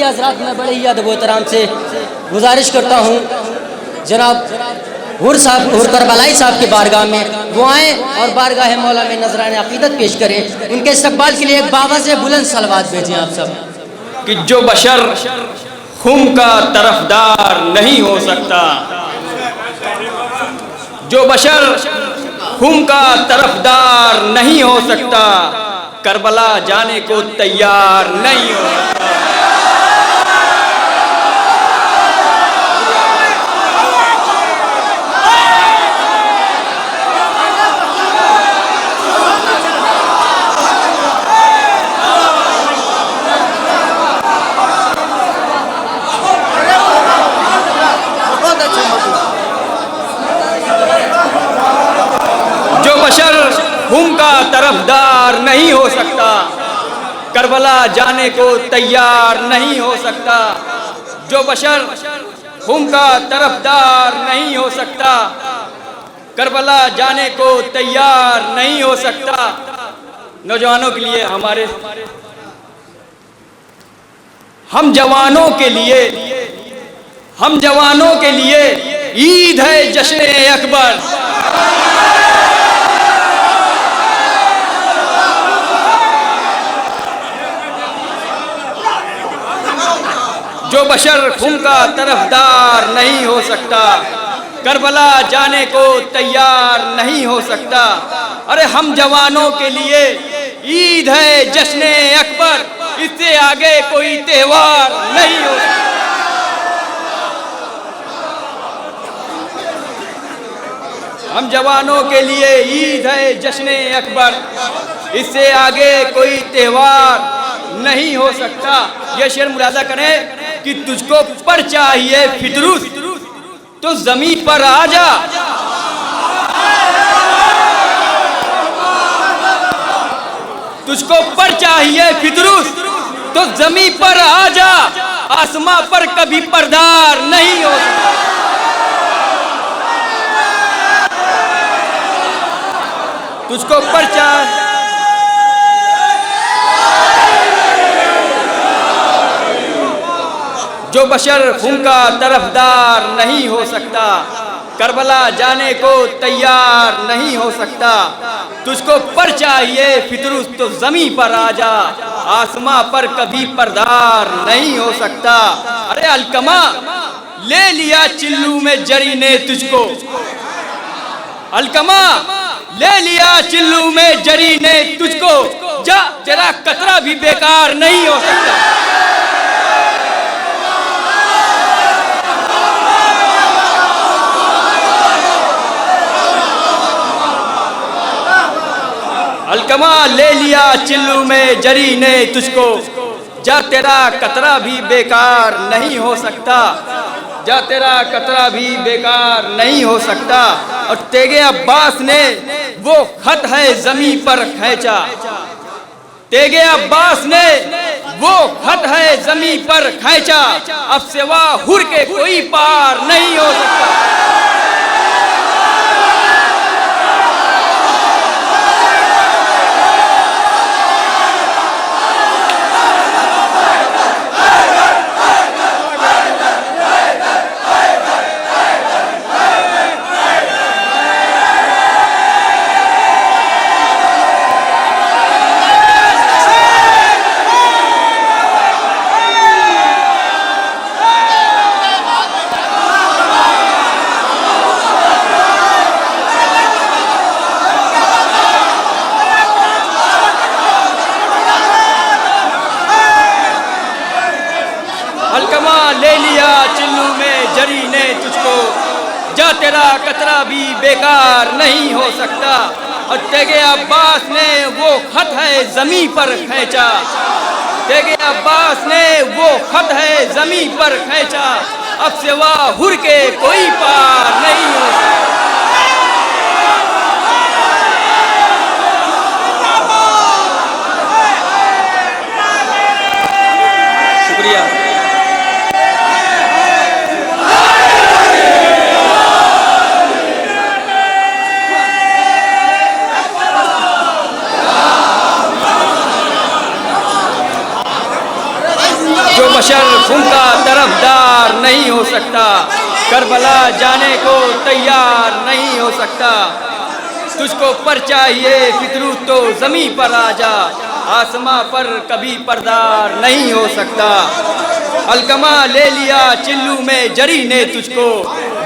हजरात, मैं बड़े ही अदब एहतराम से गुजारिश करता हूँ जनाब हुर साहब, हुर करबलाई साहब के बारगाह में वो आएँ और बारगाह मौला में नजरान अकीदत पेश करें। उनके इस्तकबाल के लिए एक बाबा से बुलंद सलवात भेजें आप सब। कि जो बशर खून का तरफदार नहीं हो सकता, जो बशर खून का तरफदार नहीं हो सकता, करबला जाने को तैयार नहीं हो सकता। जो बशर खून का तरफदार नहीं हो सकता, करबला जाने को तैयार नहीं हो सकता। जो बशर खून का तरफदार नहीं हो सकता, करबला जाने को तैयार नहीं हो सकता। नौजवानों के लिए, हमारे हम जवानों के लिए, हम जवानों के लिए ईद है जश्न अकबर। जो बशर खून का तरफदार नहीं हो सकता, करबला जाने को तैयार नहीं हो सकता। अरे हम जवानों के लिए ईद है जश्न अकबर, इससे आगे कोई त्योहार नहीं हो सकता। हम जवानों के लिए ईद है जश्न अकबर, इससे आगे कोई त्योहार नहीं हो सकता। ये शेर मुलाजा करें कि तुझको पर चाहिए फितरूस तो जमीन पर आ जा, तुझको पर चाहिए फितरूस तो जमीन पर आ जा, आसमां पर कभी पर्दार नहीं हो सकता। तुझको पर चाहिए, जो बशर खून का तरफदार नहीं हो सकता, करबला जाने को तैयार नहीं हो सकता। तुझको पर चाहिए फितरूस तो जमीन पर आ जा, आसमां पर कभी पर्दार नहीं हो सकता। अरे अलकमा ले लिया चिल्लू में जरी ने तुझको, अलकमा ले लिया चिल्लू में जरी ने तुझको, जा तेरा कतरा भी बेकार नहीं हो सकता। अलकमा ले लिया चिल्लू में जरी ने तुझको, जा तेरा कतरा भी बेकार नहीं हो सकता, जा तेरा कतरा भी बेकार नहीं हो सकता। और तेगे अब्बास ने वो खत है जमीन पर खींचा, तेगे अब्बास ने वो खत है जमीन पर खींचा, अब सिवा हुर के कोई पार नहीं हो सकता। अलकमा ले लिया चिल्लू में जरी ने तुझको, जा तेरा कतरा भी बेकार नहीं हो सकता। और तेगे अब्बास ने वो खत है जमीन पर खींचा, तेगे अब्बास ने वो खत है जमीन पर खींचा, अब सिवा हुर के कोई पार नहीं हो सकता। शुक्रिया। जो बशर मरहूम का तरफदार नहीं हो सकता, करबला जाने को तैयार नहीं हो सकता। तुझको पर चाहिए फितरू तो ज़मीं पर आ जा, आसमां पर कभी परदार नहीं हो सकता। अलकमा ले लिया चिल्लू में जरी ने तुझको,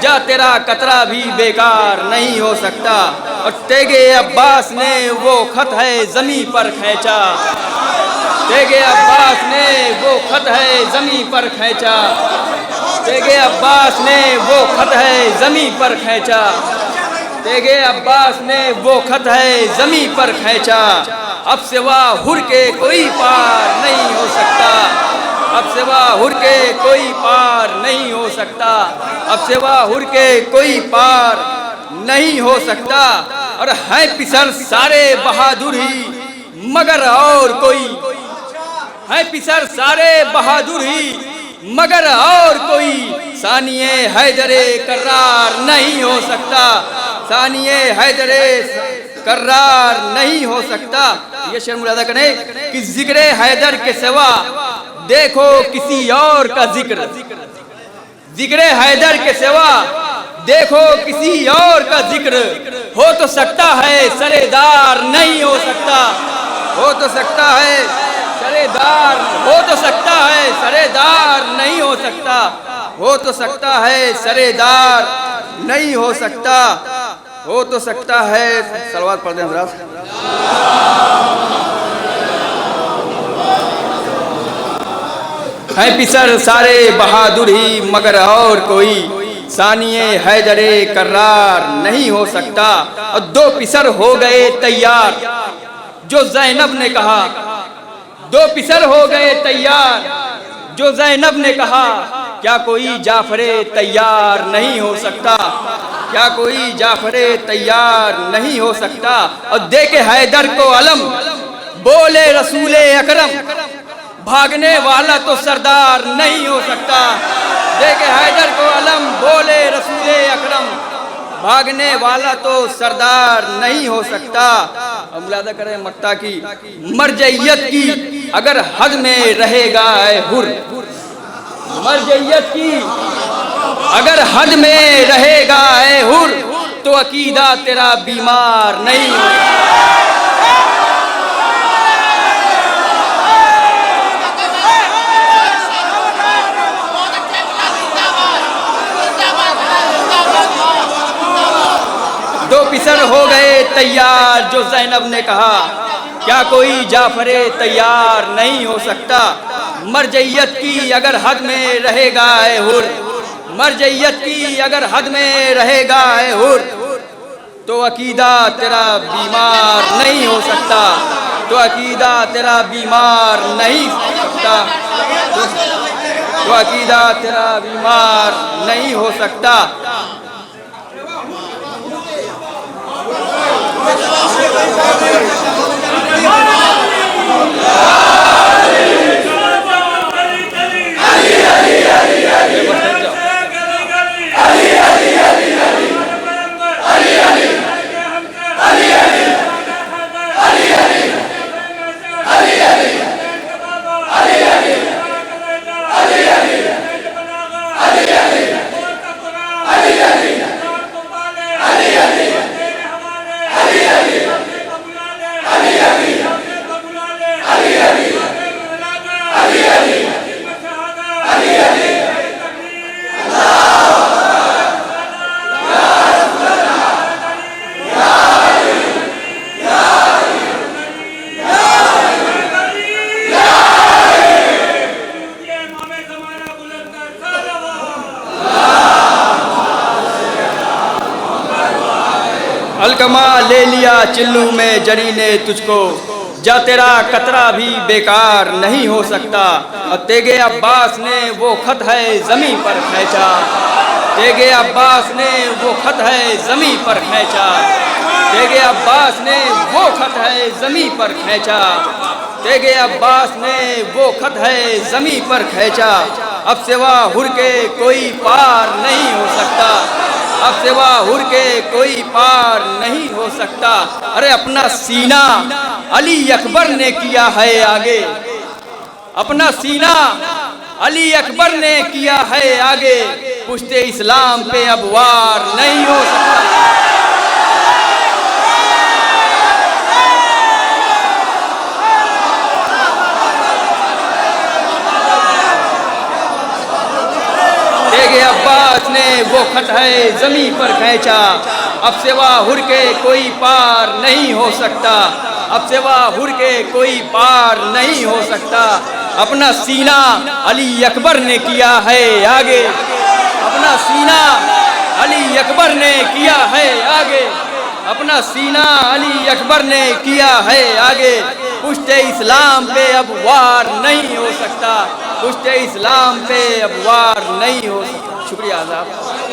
जा तेरा कतरा भी बेकार नहीं हो सकता। और तेगे अब्बास ने वो खत है ज़मीं पर खींचा, तेगे अब्बास ने वो खत है ज़मीं पर खींचा, तेगे अब्बास ने वो खत है ज़मीं पर खींचा, तेगे अब्बास ने वो खत है ज़मीं पर खींचा। अब सिवा हुर के कोई पार नहीं हो सकता, अब सिवा हुर के कोई पार नहीं हो सकता, अब सिवा हुर के कोई पार नहीं हो सकता। और है पिसर सारे बहादुर ही मगर और कोई, है पिसर सारे बहादुर ही मगर और कोई, सानिए हैदरे कर्रार नहीं हो सकता, सानिए हैदरे कर्रार नहीं हो सकता। ये शेर मुलादा करें कि जिक्र हैदर के सिवा देखो किसी और का जिक्र, जिक्र हैदर के सिवा देखो किसी और का जिक्र, हो तो सकता है सरेदार नहीं हो सकता, हो तो सकता है सरेदार, हो तो सकता है सरेदार नहीं हो सकता, हो तो सकता है सरेदार नहीं हो सकता, हो तो सकता है। सलवात पढ़ दें हज़रात। है पिसर सारे बहादुर ही मगर और कोई, सानिए हैदरे कर्रार नहीं हो सकता। और दो पिसर हो गए तैयार जो ज़ैनब ने कहा, दो पिसर हो गए तैयार जो ज़ैनब ने कहा, क्या कोई जाफरे तैयार नहीं हो सकता, क्या कोई जाफरे तैयार नहीं हो सकता। और देखे हैदर को अलम बोले रसूले अकरम, भागने वाला तो सरदार नहीं हो सकता। देखे हैदर को अलम बोले रसूले अकरम, भागने वाला तो सरदार नहीं हो सकता। अब मुलादा करें मक्ता की मरजइयत की अगर हद में रहेगा ऐ हुर, मरजइयत की अगर हद में रहेगा ऐ हुर, तो अकीदा तेरा बीमार नहीं हो। दो पिसर हो गए तैयार जो ज़ैनब ने कहा, क्या कोई जाफरे तैयार नहीं हो सकता। मरजइयत की अगर हद में रहेगा ऐ हुर, मरजइयत की अगर हद में रहेगा ऐ हुर, तो अकीदा तेरा बीमार नहीं हो सकता, तो अकीदा तेरा बीमार नहीं हो सकता, तो अकीदा तेरा बीमार नहीं हो सकता। अलकमा ले लिया चिल्लू में जरी ने तुझको, जा तेरा कतरा भी बेकार नहीं हो सकता। और तेगे अब्बास ने वो खत है ज़मीं पर खींचा, तेगे अब्बास ने वो खत है ज़मीं पर खींचा, तेगे अब्बास ने वो खत है ज़मीं पर खींचा, तेगे अब्बास ने वो खत है ज़मीं पर खींचा। अब सिवा हुर के कोई पार नहीं हो सकता, अब सिवा हुर के कोई पार नहीं हो सकता। अरे अपना सीना अली अकबर ने किया है आगे, अपना सीना अली अकबर ने किया है आगे, पुश्ते इस्लाम पे अब वार नहीं हो सकता। तेगे अब्बास ने वो खत है जमी पर खींचा, अब सिवा हुर के कोई पार नहीं हो सकता, अब सिवा हुर के कोई पार नहीं हो सकता। अपना सीना अली अकबर ने किया है आगे, अपना सीना अली अकबर ने किया है आगे, अपना सीना अली अकबर ने किया है आगे। पुश्ते इस्लाम पे अब वार नहीं हो सकता, पुश्ते इस्लाम पे अब वार नहीं हो सकता। शुक्रिया साहब।